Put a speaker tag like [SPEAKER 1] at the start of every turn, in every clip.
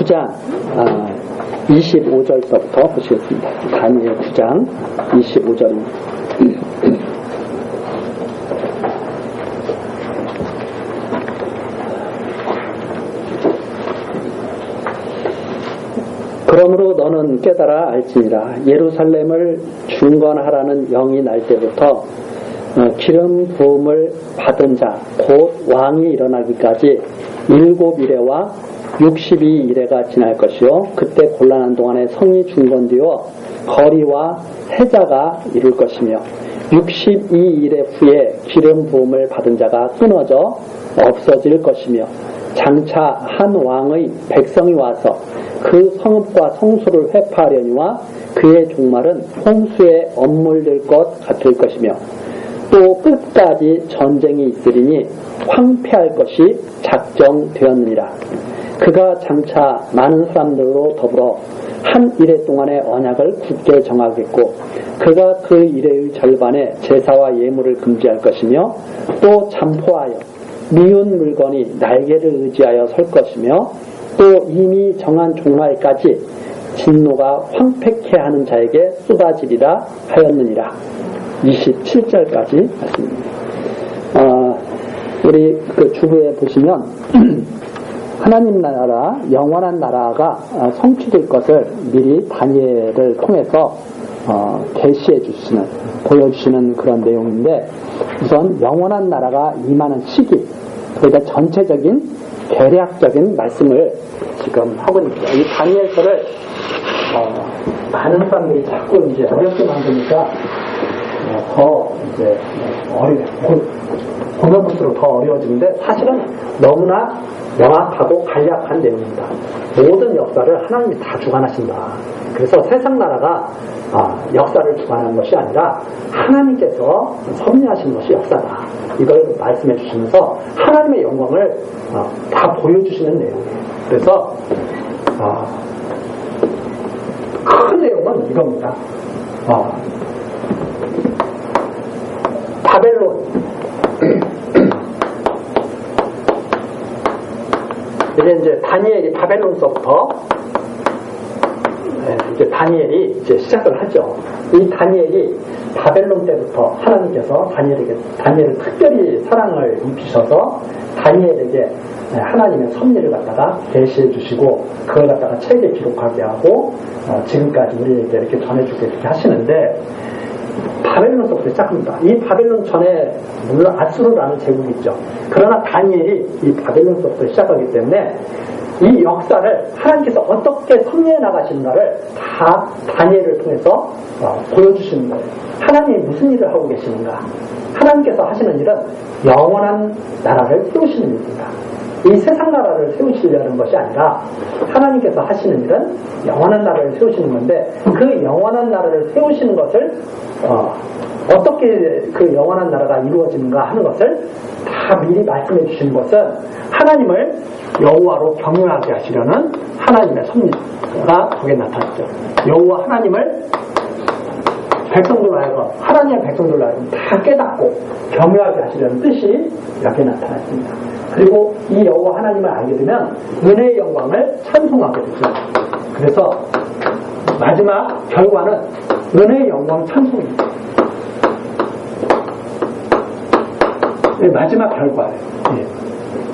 [SPEAKER 1] 9장 25절서부터 보시겠습니다. 다니엘 9장 25절입니다. 그러므로 너는 깨달아 알지니라. 예루살렘을 중건하라는 영이 날 때부터 기름 부음을 받은 자 곧 왕이 일어나기까지 7이레와 62이레가 지날 것이요 그때 곤란한 동안에 성이 중건되어 거리와 해자가 이룰 것이며 62이레 후에 기름 부음을 받은 자가 끊어져 없어질 것이며 장차 한 왕의 백성이 와서 그 성읍과 성소를 회파하려니와 그의 종말은 홍수에 엄물릴 것 같을 것이며 또 끝까지 전쟁이 있으리니 황폐할 것이 작정되었느니라. 그가 장차 많은 사람들로 더불어 한 이레 동안의 언약을 굳게 정하겠고 그가 그 이레의 절반에 제사와 예물을 금지할 것이며 또 잠포하여 미운 물건이 날개를 의지하여 설 것이며 또 이미 정한 종말까지 진노가 황폐케 하는 자에게 쏟아지리라 하였느니라. 27절까지 말씀입니다. 우리 그 주부에 보시면 하나님 나라, 영원한 나라가 성취될 것을 미리 다니엘을 통해서 계시해 주시는, 보여주시는 그런 내용인데, 우선 영원한 나라가 임하는 시기, 그러니까 전체적인 대략적인 말씀을 지금 하고 있습니다. 이 다니엘서를 많은 사람들이 자꾸 이제 어렵게 만드니까 더 이제 보면 볼수록 더 어려워지는데 사실은 너무나 명확하고 간략한 내용입니다. 모든 역사를 하나님이 다 주관하신다. 그래서 세상 나라가 역사를 주관하는 것이 아니라 하나님께서 섭리하신 것이 역사다. 이걸 말씀해 주시면서 하나님의 영광을 다 보여주시는 내용이에요. 그래서 큰 내용은 이겁니다. 바벨론 이제 다니엘이 바벨론서부터 이제 다니엘이 이제 시작을 하죠. 이 다니엘이 바벨론 때부터 하나님께서 다니엘을 특별히 사랑을 입히셔서 다니엘에게 하나님의 섭리를 갖다가 계시해 주시고 그걸 갖다가 책에 기록하게 하고 지금까지 우리에게 이렇게 전해주게 이렇게 하시는데 바벨론서부터 시작합니다. 이 바벨론 전에 물론 아수르라는 제국이 있죠. 그러나 다니엘이 이 바벨론서부터 시작하기 때문에 이 역사를 하나님께서 어떻게 섭리해 나가시는가를 다 다니엘을 통해서 보여주시는 거예요. 하나님이 무슨 일을 하고 계시는가. 하나님께서 하시는 일은 영원한 나라를 세우시는 일입니다. 이 세상 나라를 세우시려는 것이 아니라 하나님께서 하시는 일은 영원한 나라를 세우시는 건데 그 영원한 나라를 세우시는 것을 어떻게 그 영원한 나라가 이루어지는가 하는 것을 다 미리 말씀해 주시는 것은 하나님을 여호와로 경외하게 하시려는 하나님의 섭리가 거기에 나타났죠. 여호와 하나님을 백성들로 하여금 하나님의 백성들로 하여금 다 깨닫고 경외하게 하시려는 뜻이 여기에 나타났습니다. 그리고 이 여호와 하나님을 알게 되면 은혜의 영광을 찬송하게 되죠. 그래서 마지막 결과는 은혜의 영광 찬송입니다. 마지막 결과예요.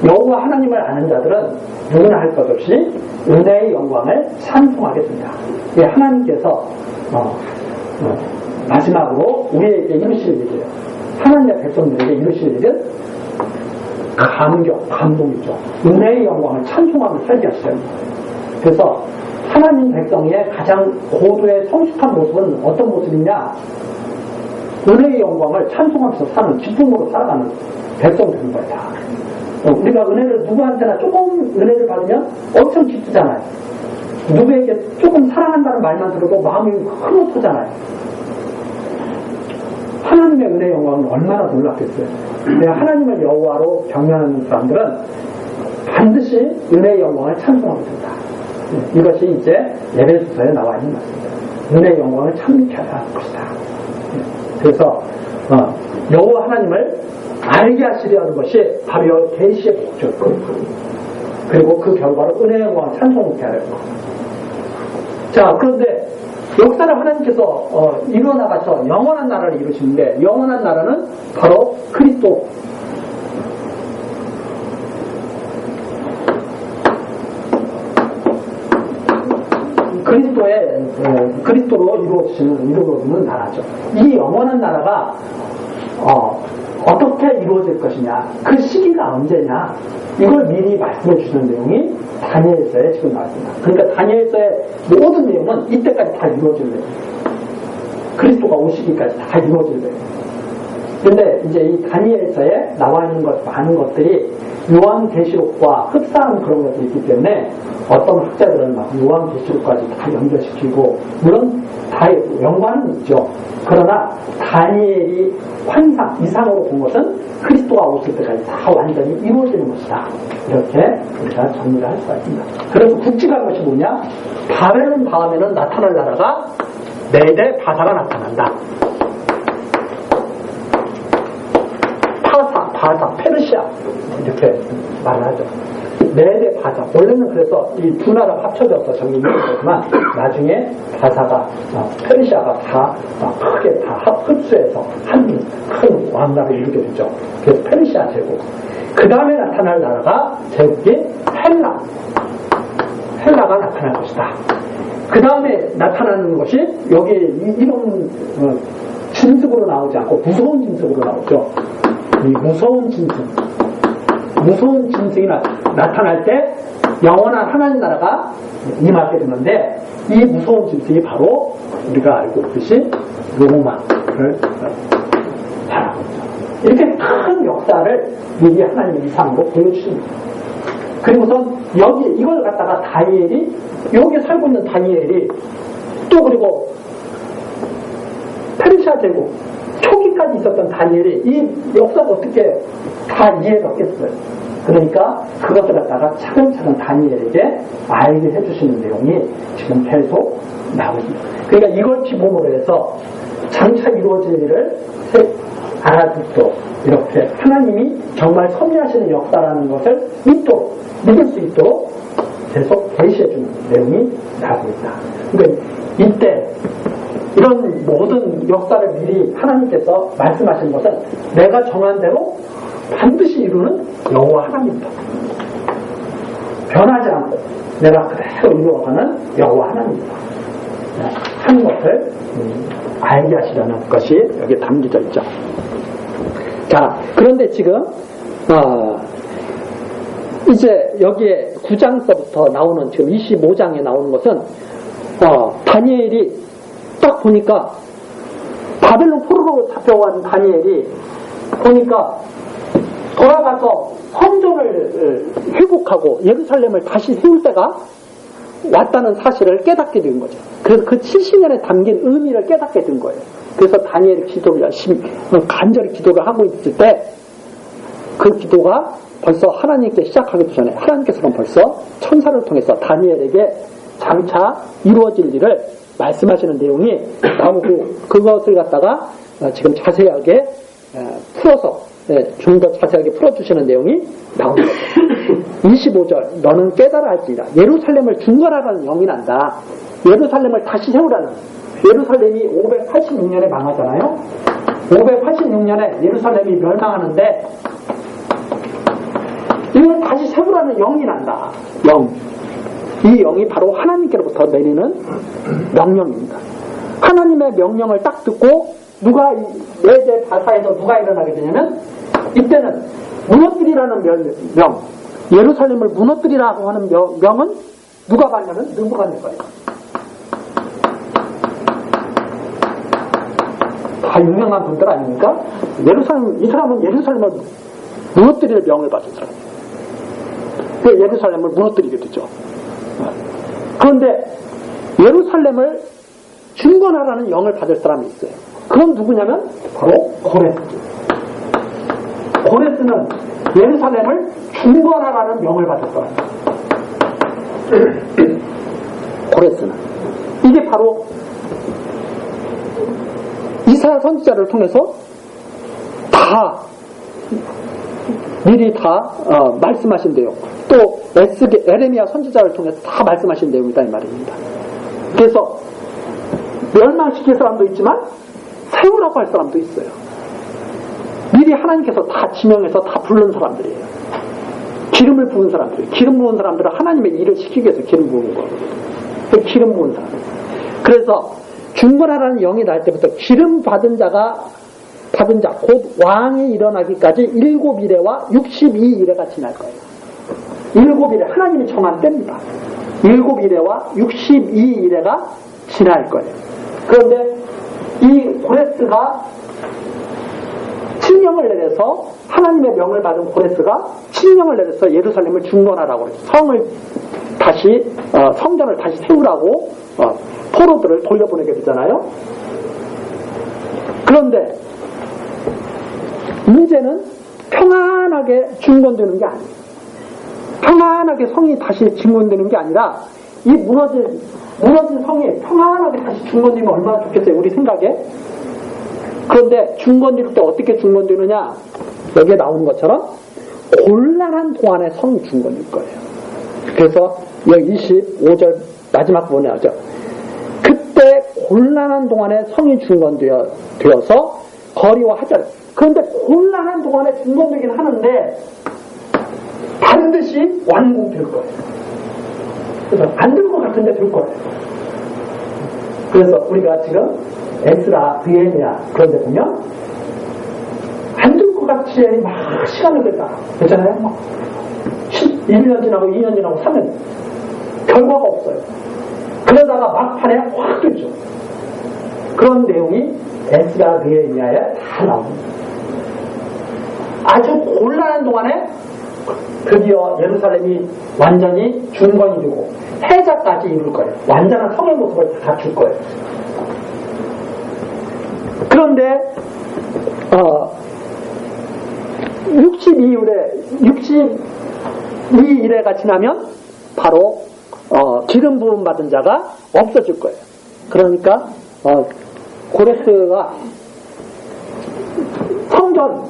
[SPEAKER 1] 여호와 하나님을 아는 자들은 누구나 할 것 없이 은혜의 영광을 찬송하게 됩니다. 하나님께서 마지막으로 우리에게 이루실 일이에요. 하나님의 백성들에게 이루실 일은 감동이죠. 은혜의 영광을 찬송하며 살게 하시는 거예요. 그래서 하나님 백성의 가장 고도의 성숙한 모습은 어떤 모습이냐? 은혜의 영광을 찬송하면서 사는 기쁨으로 살아가는 백성 되는 거다. 우리가 은혜를 누구한테나 조금 은혜를 받으면 엄청 기쁘잖아요. 누구에게 조금 사랑한다는 말만 들어도 마음이 흐뭇하잖아요. 하나님의 은혜의 영광은 얼마나 놀랍겠어요. 하나님을 여호와로 경외하는 사람들은 반드시 은혜의 영광을 찬송하게 된다. 이것이 이제 에베소서에 나와 있는 말씀입니다. 은혜의 영광을 찬미케 하는 것이다. 그래서 여호와 하나님을 알게 하시려 하는 것이 바로 계시의 목적이고 그리고 그 결과로 은혜의 영광을 찬송케 하려고. 자, 그런데 역사를 하나님께서 이루어 나가서 영원한 나라를 이루시는데, 영원한 나라는 바로 그리스도. 그리스도로 이루어지는 나라죠. 이 영원한 나라가 어떻게 이루어질 것이냐, 그 시기가 언제냐, 이걸 미리 말씀해 주시는 내용이 다니엘서에 지금 나왔습니다. 그러니까 다니엘서의 모든 내용은 이때까지 다 이루어질 내용, 그리스도가 오시기까지 다 이루어질 내용. 그런데 이제 이 다니엘서에 나와 있는 많은 것들이 요한계시록과 흡사한 그런 것들이 있기 때문에 어떤 학자들은 막 요한계시록까지 다 연결시키고, 물론 다 연관은 있죠. 그러나 다니엘이 환상 이상으로 본 것은 그리스도가 오실 때까지 다 완전히 이루어지는 것이다. 이렇게 우리가 정리를 할 수가 있습니다. 그래서 굵직한 것이 뭐냐? 바벨론 다음에는 나타날 나라가 메대 바사가 나타난다. 바사, 페르시아 이렇게 말을 하죠. 메대 바사. 원래는 그래서 이 두 나라가 합쳐져서 정리된 거지만 나중에 바사가 페르시아가 다 크게 다 흡수해서 한 큰 왕나라를 이루게 되죠. 그래서 페르시아 제국. 그 다음에 나타날 나라가 제국이 헬라가 나타날 것이다. 그 다음에 나타나는 것이 여기에 이런 진흙으로 나오지 않고 무서운 진흙으로 나오죠. 이 무서운 짐승이 나타날 때 영원한 하나님 나라가 임하게 되는데, 이 무서운 짐승이 바로 우리가 알고 있듯이 로마를 바라고 있죠. 이렇게 큰 역사를 미리 하나님 이상으로 보여주십니다. 그리고선 이걸 갖다가 다니엘이, 여기 살고 있는 다니엘이 또, 그리고 페르시아 제국 초기까지 있었던 다니엘이 이 역사가 어떻게 다 이해가 겠어요. 그러니까 그것을 갖다가 차근차근 다니엘에게 알게 해주시는 내용이 지금 계속 나오고 있습니다. 그러니까 이걸 기본으로 해서 장차 이루어질 일을 알아듣도록, 이렇게 하나님이 정말 섭리하시는 역사라는 것을 믿을 수 있도록 계속 계시해주는 내용이 나오고 있다. 그러니까 이때 이런 모든 역사를 미리 하나님께서 말씀하신 것은 내가 정한 대로 반드시 이루는 여호와 하나님이다. 변하지 않고 내가 그대로 이루어가는 여호와 하나님이다 하는 것을 알게 하시려는 것이 여기에 담겨져 있죠. 자, 그런데 지금 이제 여기에 9장서부터 나오는, 지금 25장에 나오는 것은 다니엘이 딱 보니까 바벨론 포로로 잡혀간 다니엘이 보니까 돌아가서 성전을 회복하고 예루살렘을 다시 세울 때가 왔다는 사실을 깨닫게 된 거죠. 그래서 그 70년에 담긴 의미를 깨닫게 된 거예요. 그래서 다니엘이 기도를 열심히 간절히 기도를 하고 있을 때 그 기도가 벌써 하나님께 시작하기도 전에 하나님께서는 벌써 천사를 통해서 다니엘에게 장차 이루어질 일을 말씀하시는 내용이 나오고, 그것을 갖다가 지금 자세하게 풀어서 좀 더 자세하게 풀어주시는 내용이 나오는 거죠. 25절, 너는 깨달아 할지니라. 예루살렘을 중건하라는 영이 난다. 예루살렘을 다시 세우라는. 예루살렘이 586년에 망하잖아요. 586년에 예루살렘이 멸망하는데 이걸 다시 세우라는 영이 난다. 이 영이 바로 하나님께로부터 내리는 명령입니다. 하나님의 명령을 딱 듣고 메대 바사에서 누가 일어나게 되냐면, 이때는 무너뜨리라는 명, 예루살렘을 무너뜨리라고 하는 명은 누가 받냐면 느부갓네살이에요. 다 유명한 분들 아닙니까? 이 사람은 예루살렘을 무너뜨릴 명을 받은 사람이에요. 그 예루살렘을 무너뜨리게 되죠. 그런데 예루살렘을 중건하라는 영을 받을 사람이 있어요. 그건 누구냐면 바로 고레스. 고레스는 예루살렘을 중건하라는 명을 받을 사람이에요. 고레스는 이게 바로 이사야 선지자를 통해서 다
[SPEAKER 2] 미리 다 말씀하신대요. 또 에레미야 선지자를 통해서 다 말씀하신 내용이다 이 말입니다. 그래서 멸망시킬 사람도 있지만 세우라고 할 사람도 있어요. 미리 하나님께서 다 지명해서 다 부른 사람들이에요. 기름을 부은 사람들이에요. 기름 부은 사람들은 하나님의 일을 시키기 위해서 기름 부은 거예요. 기름 부은 사람. 그래서 중건하라는 영이 날 때부터 기름 받은 자 곧 왕이 일어나기까지 7일에와 62일에가 지날 거예요. 7일에 하나님이 정한 때입니다. 7일에와 62일에가 지날 거예요. 그런데 이 고레스가 칙령을 내려서 하나님의 명을 받은 고레스가 칙령을 내려서 예루살렘을 중건하라고 그랬어요. 성을 다시 성전을 다시 세우라고 포로들을 돌려보내게 되잖아요. 그런데 문제는 평안하게 중건되는 게 아니에요. 평안하게 성이 다시 중건되는 게 아니라 이 무너진 성이 평안하게 다시 중건되면 얼마나 좋겠어요, 우리 생각에. 그런데 중건될 때 어떻게 중건되느냐, 여기에 나오는 것처럼 곤란한 동안에 성이 중건될 거예요. 그래서 여기 25절 마지막 부분에 하죠. 그때 곤란한 동안에 성이 중건되어서 거리와 하절. 그런데 곤란한 동안에 중건되긴 하는데 반드시 완공될 거예요. 그래서 안 될 것 같은데 될 거예요. 그래서 우리가 지금 에스라, 느헤미야 그런 데 보면 안 될 것 같이 막 시간을 끌다. 그렇잖아요? 막 1년 지나고 2년 지나고 3년 결과가 없어요. 그러다가 막판에 확 되죠. 그런 내용이 에스라, 느헤미야에 다 나옵니다. 아주 곤란한 동안에 드디어 예루살렘이 완전히 중건이 되고 해자까지 이룰 거예요. 완전한 성의 모습을 다 갖출 거예요. 그런데 62일에가 지나면 바로 기름 부음 받은 자가 없어질 거예요. 그러니까 고레스가 성전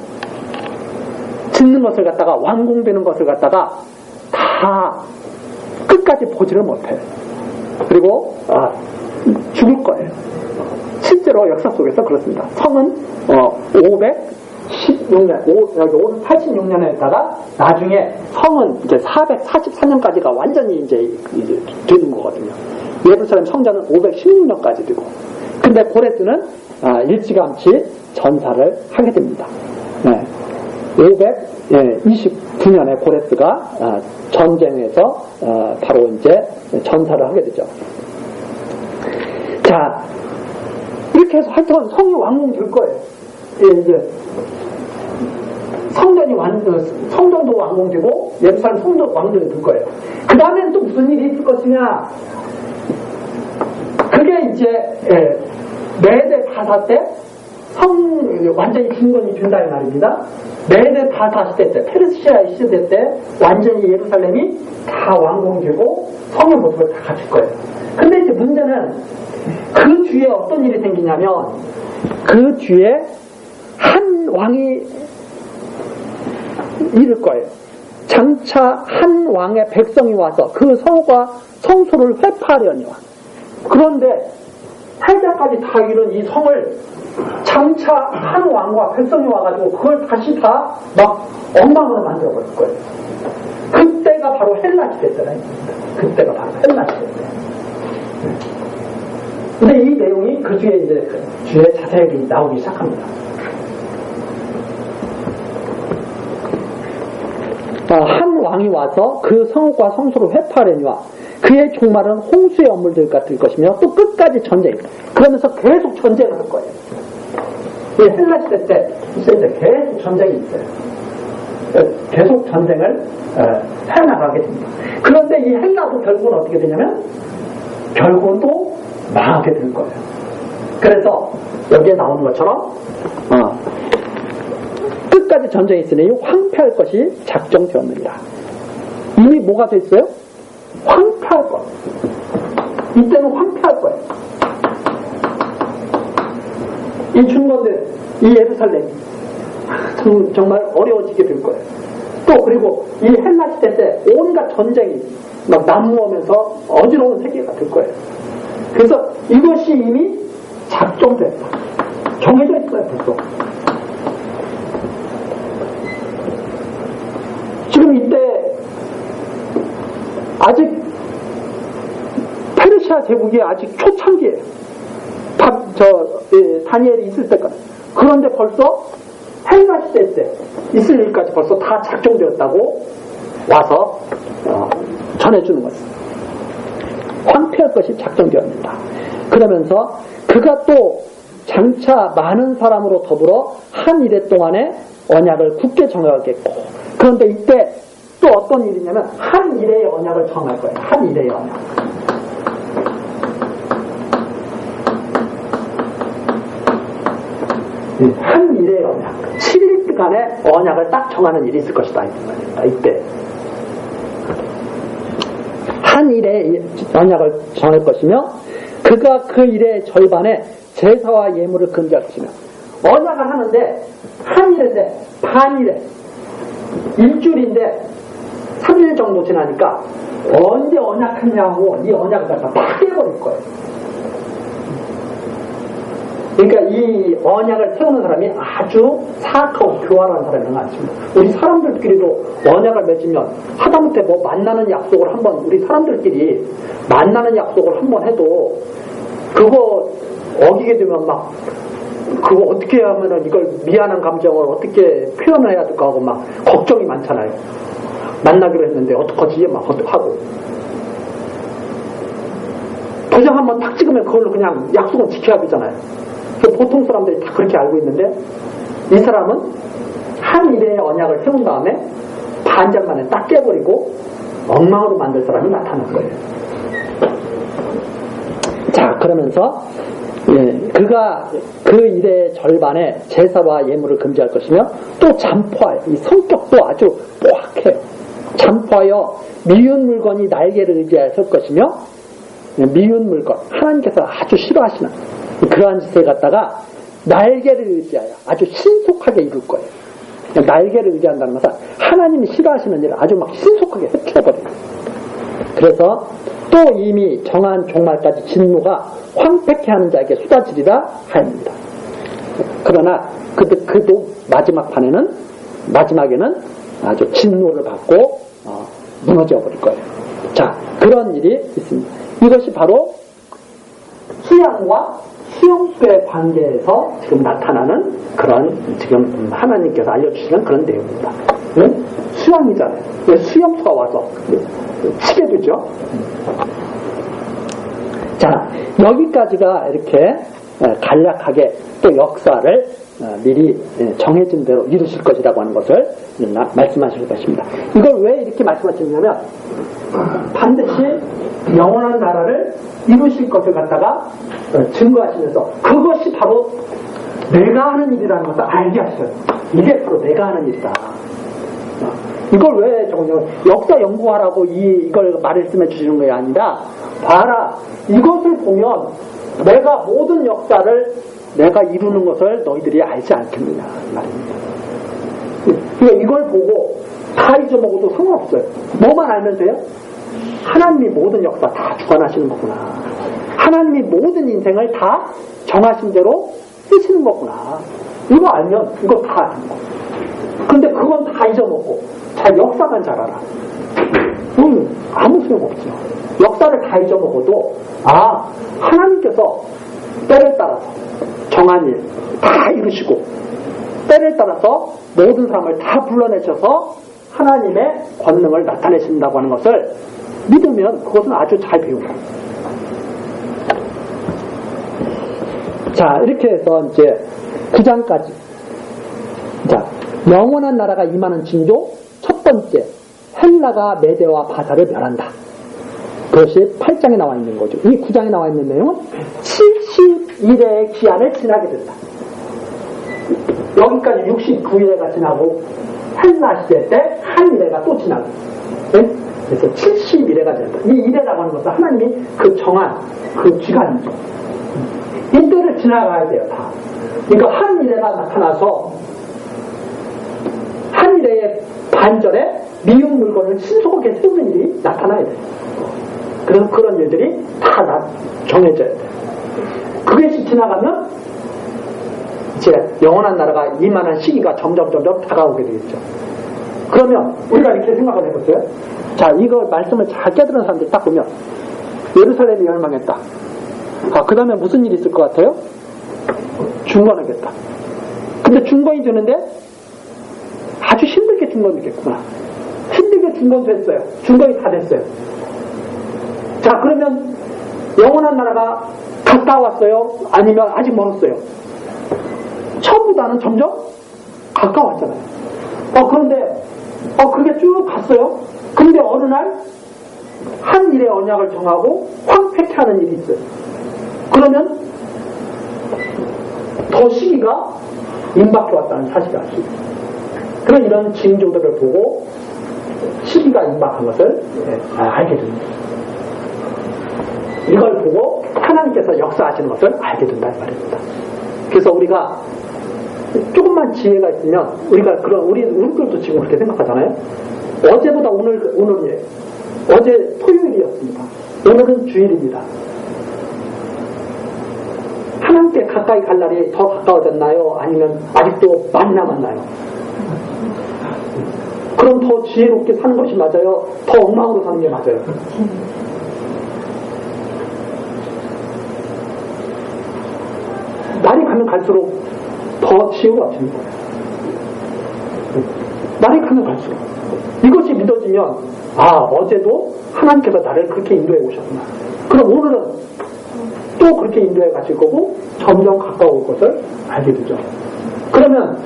[SPEAKER 2] 짓는 것을 갖다가 완공되는 것을 갖다가 다 끝까지 보지를 못해요. 그리고 죽을 거예요. 실제로 역사 속에서 그렇습니다. 성은 516년, 여기 586년에다가 나중에 성은 이제 444년까지가 완전히 이제 되는 거거든요. 예루살렘 성전은 516년까지 되고, 근데 고레스는 일찌감치 전사를 하게 됩니다. 네. 529년에 고레스가 전쟁에서 바로 이제 전사를 하게 되죠. 자, 이렇게 해서 하여튼 성이 완공될 거예요. 이제 성전도 완공되고 예루살렘 성도 완공이 될 거예요. 그 다음엔 또 무슨 일이 있을 것이냐? 그게 이제 메대 바사 때 완전히 중건이 된다 이 말입니다. 메대 바사 시대 때, 페르시아 시대 때 완전히 예루살렘이 다 완공되고 성의 모습을 다 갖출 거예요. 근데 이제 문제는 그 뒤에 어떤 일이 생기냐면, 그 뒤에 한 왕이 이를 거예요. 장차 한 왕의 백성이 와서 그 성소를 회파하려니와. 그런데 팔자까지 다 이룬 이 성을 장차 한 왕과 백성이 와가지고 그걸 다시 다 막 엉망으로 만들어버릴 거예요. 그때가 바로 헬라 시대잖아요. 그때가 바로 헬라 시대예요. 근데 이 내용이 그 뒤에 이제 뒤에 자세히 나오기 시작합니다. 한 왕이 와서 그 성과 성소를 회파하려니와 그의 종말은 홍수의 엄물들 같을 것이며 또 끝까지 전쟁. 그러면서 계속 전쟁을 할 거예요. 이 헬라 시대 때 계속 전쟁이 있어요. 계속 전쟁을 해나가게 됩니다. 그런데 이 헬라도 결국은 어떻게 되냐면 결국은 또 망하게 될 거예요. 그래서 여기에 나오는 것처럼 끝까지 전쟁이 있으니 황폐할 것이 작정되었느니라. 이미 뭐가 됐어요? 황폐할 것. 이때는 황폐할 거예요. 이 중건들, 이 예루살렘이 정말 어려워지게 될 거예요.
[SPEAKER 1] 또 그리고 이 헬라 시대 때 온갖 전쟁이 막 난무하면서 어지러운 세계가 될 거예요. 그래서 이것이 이미 작정됐다. 정해져 있어요, 벌써. 지금 이때 아직 페르시아 제국이 아직 초창기예요. 다니엘이 있을 때까지. 그런데 벌써 헬라 시대 때 있을 일까지 벌써 다 작정되었다고 와서 전해주는 거예요. 황폐할 것이 작정되었는다. 그러면서 그가 또 장차 많은 사람으로 더불어 한 이래 동안에 언약을 굳게 정하겠고, 그런데 이때 또 어떤 일이냐면 한 이래의 언약을 정할 거예요. 한 이래의 언약. 한 이래의 언약. 7일간의 언약을 딱 정하는 일이 있을 것이다. 이때. 한 일의 언약을 정할 것이며, 그가 그 일의 절반에 제사와 예물을 금지할 것이며, 언약을 하는데 한 일인데 반일에 일주일인데 3일 정도 지나니까 언제 언약했냐고 이 언약을 갖다 다 깨버릴 거예요. 그러니까 이 언약을 세우는 사람이 아주 사악하고 교활한 사람은 아닙니다. 우리 사람들끼리도 언약을 맺으면 하다못해 뭐 만나는 약속을 한번, 우리 사람들끼리 만나는 약속을 한번 해도 그거 어기게 되면 막 그거 어떻게 하면은 이걸 미안한 감정을 어떻게 표현을 해야 될까 하고 막 걱정이 많잖아요. 만나기로 했는데 어떡하지 막 하고, 도장 한번 탁 찍으면 그걸로 그냥 약속은 지켜야 되잖아요. 보통 사람들이 다 그렇게 알고 있는데 이 사람은 한 일의 언약을 세운 다음에 반절 만에 딱 깨버리고 엉망으로 만들 사람이 나타날 거예요. 자, 그러면서 그가 그 일의 절반에 제사와 예물을 금지할 것이며, 또 잠포하여, 이 성격도 아주 포악해요. 잠포하여 미운 물건이 날개를 의지하여 설 것이며, 미운 물건, 하나님께서 아주 싫어하시는 그러한 짓을 갖다가 날개를 의지하여 아주 신속하게 이룰 거예요. 날개를 의지한다는 것은 하나님이 싫어하시는 일을 아주 막 신속하게 흡쳐버려요. 그래서 또 이미 정한 종말까지 진노가 황폐케 하는 자에게 쏟아지리라 하였습니다. 그러나 그도 마지막에는 아주 진노를 받고 무너져 버릴 거예요. 자, 그런 일이 있습니다. 이것이 바로 수양과 수용수의 관계에서 지금 나타나는 그런, 지금 하나님께서 알려주시는 그런 내용입니다. 수양이잖아요. 수용수가 와서 치게 되죠. 자, 여기까지가 이렇게 간략하게 또 역사를 미리 정해진 대로 이루실 것이라고 하는 것을 말씀하실 것입니다. 이걸 왜 이렇게 말씀하시냐면, 반드시 영원한 나라를 이루실 것을 갖다가 증거하시면서 그것이 바로 내가 하는 일이라는 것을 알게 하셔요. 이게 바로 내가 하는 일이다. 이걸 왜 역사 연구하라고 이걸 말씀해 주시는 게 아니라, 봐라, 이것을 보면 내가 모든 역사를 내가 이루는 것을 너희들이 알지 않겠느냐 말입니다. 그러니까 이걸 보고 다 잊어먹어도 상관없어요. 뭐만 알면 돼요? 하나님이 모든 역사 다 주관하시는 거구나. 하나님이 모든 인생을 다 정하신 대로 쓰시는 거구나. 이거 알면 이거 다 아는 거. 근데 그건 다 잊어먹고 자, 역사만 잘 알아. 아무 소용없죠. 역사를 다 잊어먹어도 하나님께서 때를 따라서 정한 일 다 이루시고 때를 따라서 모든 사람을 다 불러내셔서 하나님의 권능을 나타내신다고 하는 것을 믿으면 그것은 아주 잘 배운 거예요. 자, 이렇게 해서 이제 9장까지. 자, 영원한 나라가 임하는 징조 첫 번째, 헬라가 메대와 바사를 멸한다. 그것이 8장에 나와 있는 거죠. 이 9장에 나와 있는 내용은 71일의 기한을 지나게 된다. 여기까지 69일회가 지나고 헬라 시대 때 한 일회가 또 지나고, 네? 그래서 71회가 된다. 이 일회라고 하는 것은 하나님이 그 정한 그 기간이죠. 이때를 지나가야 돼요, 다. 그러니까 한 일회가 나타나서 한 일회에 반전에 미운 물건을 신속하게 세우는 일이 나타나야 돼요. 그래서 그런 일들이 다 정해져야 돼요. 그것이 지나가면 이제 영원한 나라가 이만한 시기가 점점 다가오게 되겠죠. 그러면 우리가 이렇게 생각을 해보세요. 자, 이거 말씀을 잘 깨달은 사람들 딱 보면 예루살렘이 멸망했다. 그 다음에 무슨 일이 있을 것 같아요? 중건하겠다. 근데 중건이 되는데 아주 힘들게 중건이 됐구나. 힘들게 중건됐어요. 중건이 다 됐어요. 자, 그러면 영원한 나라가 가까웠어요? 아니면 아직 멀었어요? 처음보다는 점점 가까웠잖아요. 그런데 그게 쭉 갔어요. 근데 어느 날 한 일의 언약을 정하고 황폐케 하는 일이 있어요. 그러면 더 시기가 임박해 왔다는 사실이 알수 있어요. 그런 이런 징조들을 보고 시기가 임박한 것을 알게 됩니다. 이걸 보고 하나님께서 역사하시는 것을 알게 된다는 말입니다. 그래서 우리가 조금만 지혜가 있으면 우리들도 지금 그렇게 생각하잖아요. 어제보다 오늘이에요. 어제 토요일이었습니다. 오늘은 주일입니다. 하나님께 가까이 갈 날이 더 가까워졌나요? 아니면 아직도 많이 남았나요? 그럼 더 지혜롭게 사는 것이 맞아요? 더 엉망으로 사는 게 맞아요? 날이 가면 갈수록 더 지혜가 되는 거예요. 날이 가면 갈수록. 이것이 믿어지면 어제도 하나님께서 나를 그렇게 인도해 오셨구나. 그럼 오늘은 또 그렇게 인도해 가실 거고 점점 가까울 것을 알게 되죠. 그러면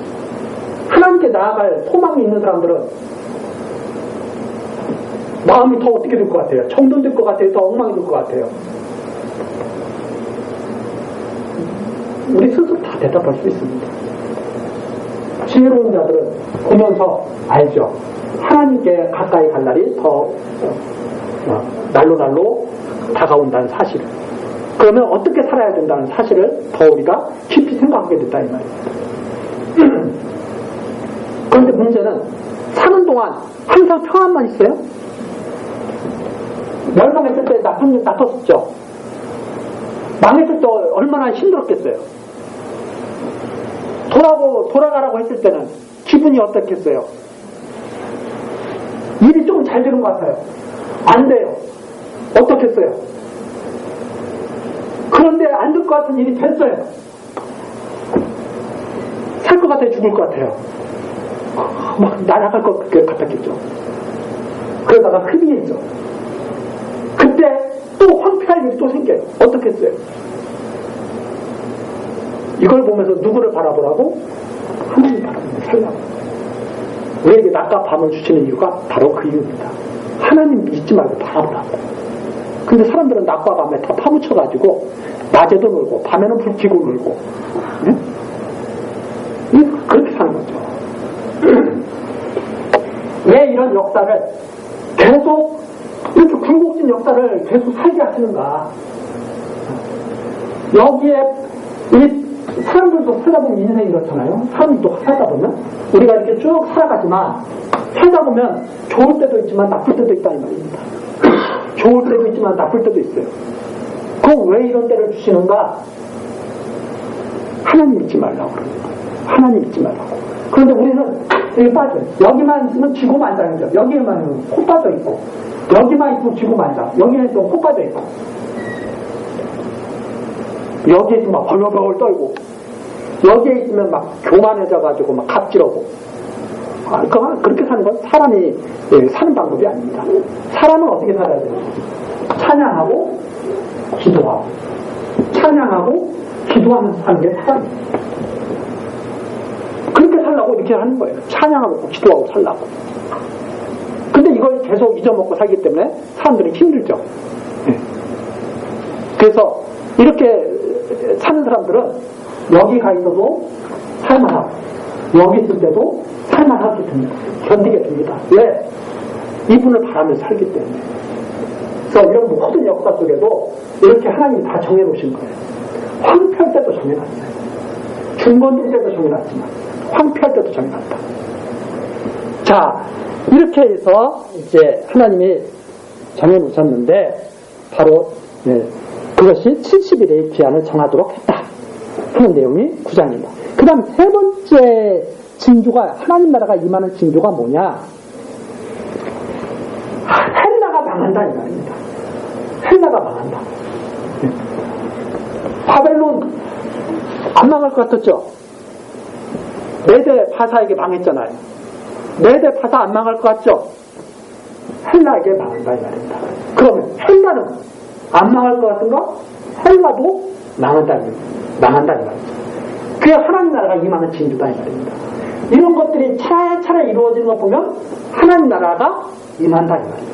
[SPEAKER 1] 하나님께 나아갈 소망이 있는 사람들은 마음이 더 어떻게 될 것 같아요? 정돈될 것 같아요? 더 엉망이 될 것 같아요? 우리 스스로 다 대답할 수 있습니다. 지혜로운 자들은 보면서 알죠. 하나님께 가까이 갈 날이 더 날로 다가온다는 사실을. 그러면 어떻게 살아야 된다는 사실을 더 우리가 깊이 생각하게 됐다 이 말입니다. 그런데 문제는 사는 동안 항상 평안만 있어요? 멸망했을 때 나쁜 일 나빴었죠. 망했을 때 얼마나 힘들었겠어요. 돌아가라고 했을 때는 기분이 어떻겠어요? 일이 좀 잘 되는 것 같아요. 안 돼요. 어떻겠어요? 그런데 안 될 것 같은 일이 됐어요. 살 것 같아요? 죽을 것 같아요? 막 날아갈 것 같았겠죠. 그러다가 흡이했죠. 그때 또 황폐할 일이 또 생겨요. 어떻겠어요? 이걸 보면서 누구를 바라보라고? 하나님 바라보면서 살라고. 우리에게 낮과 밤을 주시는 이유가 바로 그 이유입니다. 하나님 잊지 말고 바라보라고. 근데 사람들은 낮과 밤에 다 파묻혀가지고 낮에도 놀고 밤에는 불 켜고 놀고 그렇게 사는 거죠. 왜 이런 역사를 계속 이렇게 굴곡진 역사를 계속 살게 하시는가? 여기에 이 사람들도 살다 보면 인생이 그렇잖아요. 사람도 살다 보면 우리가 이렇게 쭉 살아가지만 살다 보면 좋을 때도 있지만 나쁠 때도 있다는 말입니다. 좋을 때도 있지만 나쁠 때도 있어요. 그럼 왜 이런 때를 주시는가? 하나님 잊지 말라고 그러는 거예요. 하나님 잊지 말라고. 그런데 우리는 여기 빠져요. 여기만 있으면 지고만장이죠. 여기에만 있으면 코 빠져 있고, 여기만 있으면 지고만장, 여기에 있으면 코 빠져 있고, 여기에 있으면 막 벌벌벌 떨고, 여기에 있으면 막 교만해져가지고 막 갑질하고. 그렇게 사는 건 사람이 사는 방법이 아닙니다. 사람은 어떻게 살아야 돼요? 찬양하고 기도하고, 찬양하고 기도하면서 사는 게 사람이에요. 그렇게 살라고 이렇게 하는 거예요. 찬양하고 기도하고 살라고. 근데 이걸 계속 잊어먹고 살기 때문에 사람들이 힘들죠. 그래서 이렇게 사는 사람들은 여기 가 있어도 살만하고 여기 있을 때도 살만하게 됩니다. 견디게 됩니다. 왜? 이분을 바라면서 살기 때문에. 그래서 이런 모든 역사 속에도 이렇게 하나님이 다 정해놓으신 거예요. 황폐할 때도 정해놨어요. 중건될 때도 정해놨지만 황폐할 때도 정해놨다. 자,
[SPEAKER 2] 이렇게 해서 이제 하나님이 정해놓으셨는데 바로 그것이 70일의 기한을 정하도록 했다 하는 내용이 9장입니다. 그 다음 세 번째 징조가 하나님 나라가 임하는 징조가 뭐냐? 헬라가 망한다 이 말입니다. 헬라가 망한다. 바벨론 안 망할 것 같았죠? 메대 파사에게 망했잖아요. 메대 파사 안 망할 것 같죠? 헬라에게 망한다 이 말입니다. 그러면 헬라는 안 망할 것 같은가? 헬라도 망한다 이 말이죠. 그게 하나님 나라가 임하는 징조다 이 말입니다. 이런 것들이 차례차례 이루어지는 거 보면 하나님 나라가 임한다 이 말입니다.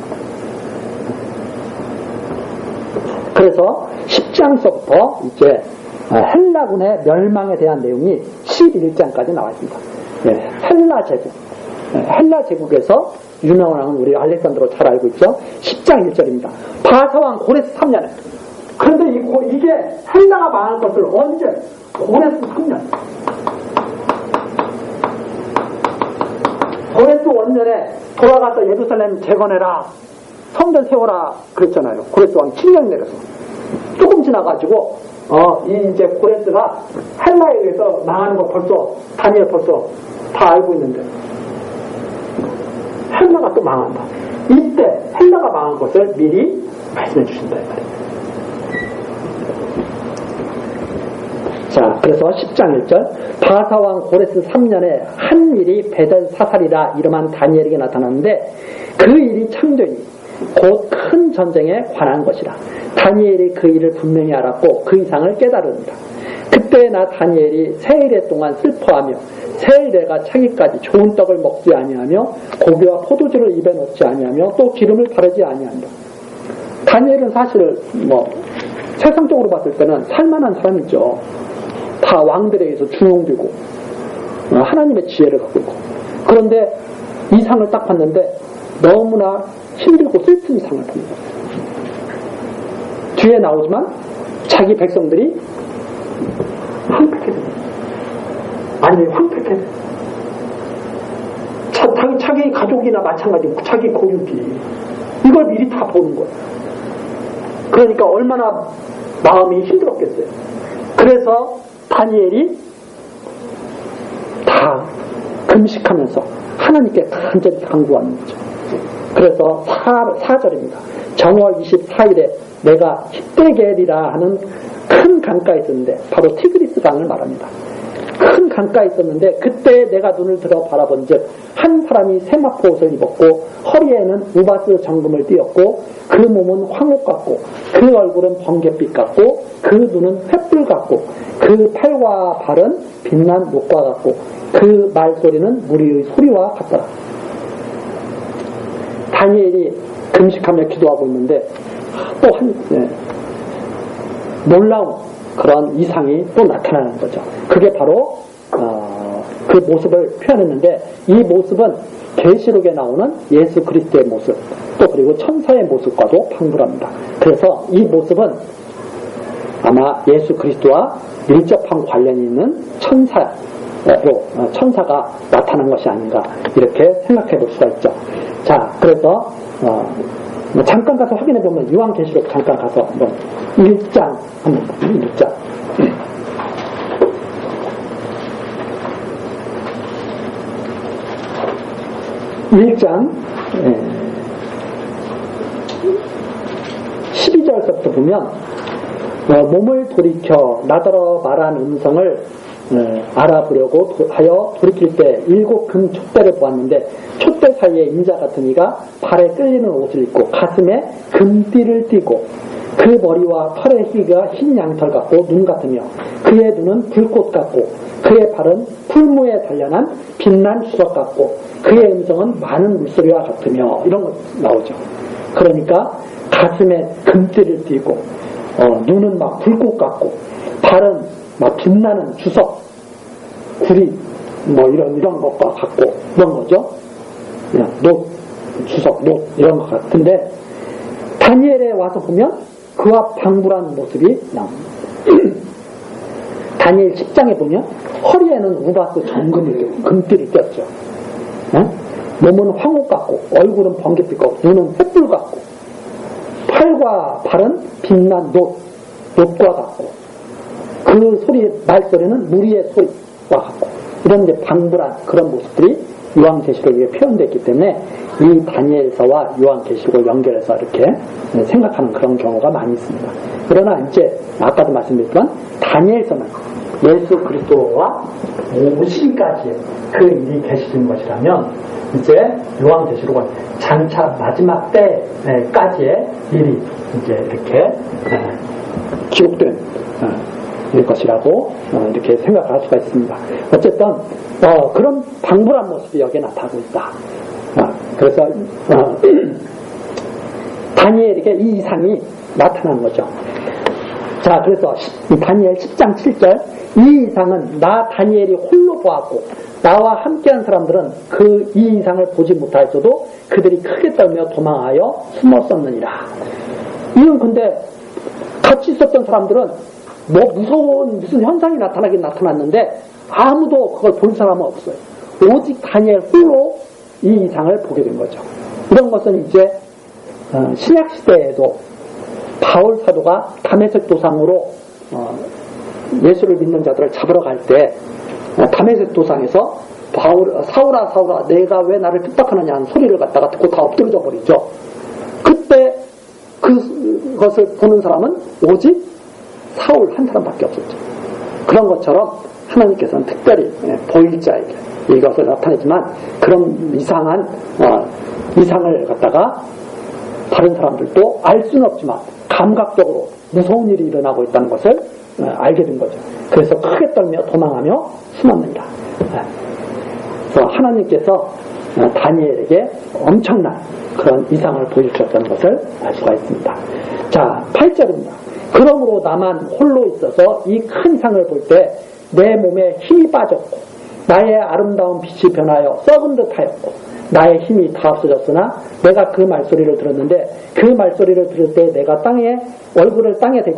[SPEAKER 2] 그래서 10장서부터 이제 헬라군의 멸망에 대한 내용이 11장까지 나와 있습니다. 헬라 제국. 헬라 제국에서 유명한 왕은 우리 알렉산드로 잘 알고 있죠. 10장 1절입니다. 바사왕 고레스 3년에. 그런데 이게 헬라가 망할 것을 언제? 고레스 3년. 고레스 원년에 돌아가서 예루살렘 재건해라. 성전 세워라. 그랬잖아요. 고레스 왕 7년 내려서. 조금 지나가지고, 이제 고레스가 헬라에 의해서 망하는 거 벌써, 다니엘 벌써 다 알고 있는데. 헬라가 또 망한다. 이때 헬라가 망한 것을 미리 말씀해 주신다. 이 말이에요. 자, 그래서 10장 1절 바사왕 고레스 3년에 한 일이 베델 사살이라 이름한 다니엘에게 나타났는데 그 일이 참되니 곧 큰 전쟁에 관한 것이라. 다니엘이 그 일을 분명히 알았고 그 이상을 깨달은다. 그때 나 다니엘이 세일에 동안 슬퍼하며 세일에가 차기까지 좋은 떡을 먹지 아니하며 고기와 포도주를 입에 넣지 아니하며 또 기름을 바르지 아니한다. 다니엘은 사실 세상적으로 봤을 때는 살만한 사람이죠. 다 왕들에 의해서 중용되고 하나님의 지혜를 갖고 있고. 그런데 이 상을 딱 봤는데 너무나 힘들고 슬픈 상을 봅니다. 뒤에 나오지만 자기 백성들이 황폐해 됩니다. 아니 황폐해. 자기 가족이나 마찬가지고 자기 고육이 이걸 미리 다 보는 거예요. 그러니까 얼마나 마음이 힘들었겠어요. 그래서 다니엘이 다 금식하면서 하나님께 간절히 간구하는 거죠. 그래서 4절입니다. 정월 24일에 내가 히데겔이라 하는 큰 강가에 있었는데 바로 티그리스 강을 말합니다. 큰 강가에 있었는데 그때 내가 눈을 들어 바라본즉 한 사람이 세마포 옷을 입었고 허리에는 우바스 정금을 띄었고 그 몸은 황옥 같고 그 얼굴은 번갯빛 같고 그 눈은 횃불 같고 그 팔과 발은 빛난 녹과 같고 그 말소리는 무리의 소리와 같더라. 다니엘이 금식하며 기도하고 있는데 또 놀라운 그런 이상이 또 나타나는 거죠. 그게 바로 그 모습을 표현했는데 이 모습은 계시록에 나오는 예수 그리스도의 모습 또 그리고 천사의 모습과도 방불합니다. 그래서 이 모습은 아마 예수 그리스도와 밀접한 관련이 있는 천사가 나타난 것이 아닌가 이렇게 생각해 볼 수가 있죠. 자, 그래서 잠깐 가서 확인해 보면 요한계시록 잠깐 가서 한번 1장 한번 1장 1장 12절부터 보면 몸을 돌이켜 나더러 말한 음성을 알아보려고 하여 돌이킬 때 7 금 촛대를 보았는데 촛대 사이에 인자 같은 이가 발에 끌리는 옷을 입고 가슴에 금띠를 띠고 그 머리와 털의 희가 흰 양털 같고 눈 같으며 그의 눈은 불꽃 같고 그의 발은 풀무에 단련한 빛난 주석 같고 그의 음성은 많은 물소리와 같으며 이런 거 나오죠. 그러니까 가슴에 금띠를 띠고 눈은 막 불꽃 같고 발은 막 빛나는 주석 구리 이런 것과 같고 이런 거죠. 녹 주석 녹 이런 것 같은데 다니엘에 와서 보면 그와 방불한 모습이 나옵니다. 다니엘 10장에 보면 허리에는 우바스 정금을 띄고 금띠를 꼈죠. 몸은 황옥 같고 얼굴은 번갯빛 같고 눈은 횃불 같고 팔과 발은 빛난 놋과 같고 그 말소리는 무리의 소리와 같고 이런 이제 방불한 그런 모습들이 요한계시록에 표현됐기 때문에 이 다니엘서와 요한계시록을 연결해서 이렇게 생각하는 그런 경우가 많이 있습니다. 그러나 이제 아까도 말씀드렸지만 다니엘서는 예수 그리스도와 오시기까지의 그 일이 계시는 것이라면 이제 요한계시록은 장차 마지막 때까지의 일이 이제 이렇게 기록된 일 것이라고 이렇게 생각을 할 수가 있습니다. 어쨌든 그런 방불한 모습이 여기에 나타나고 있다. 그래서 다니엘에게 이 이상이 나타난 거죠. 자, 그래서 다니엘 10장 7절 이 이상은 나 다니엘이 홀로 보았고 나와 함께한 사람들은 그 이 이상을 보지 못하였어도 그들이 크게 떨며 도망하여 숨었었느니라. 이건 근데 같이 있었던 사람들은 뭐 무서운 무슨 현상이 나타나긴 나타났는데 아무도 그걸 본 사람은 없어요. 오직 다니엘 홀로 이 이상을 보게 된 거죠. 이런 것은 이제 신약 시대에도 바울 사도가 다메섹 도상으로 예수를 믿는 자들을 잡으러 갈 때 다메섹 도상에서 사울아 사울아 내가 왜 나를 핍박하느냐 하는 소리를 갖다가 듣고 다 엎드려져 버리죠. 그때 그것을 보는 사람은 오직 사울 한 사람밖에 없었죠. 그런 것처럼 하나님께서는 특별히 보일 자에게 이것을 나타내지만 그런 이상한 이상을 갖다가 다른 사람들도 알 수는 없지만 감각적으로 무서운 일이 일어나고 있다는 것을 알게 된 거죠. 그래서 크게 떨며 도망하며 숨었느니라. 그래서 하나님께서 다니엘에게 엄청난 그런 이상을 보여주셨다는 것을 알 수가 있습니다. 자, 8절입니다. 그러므로 나만 홀로 있어서 이 큰 이상을 볼 때 내 몸에 힘이 빠졌고 나의 아름다운 빛이 변하여 썩은 듯하였고 나의 힘이 다 없어졌으나 내가 그 말소리를 들었는데 그 말소리를 들을 때 내가 얼굴을 땅에 대고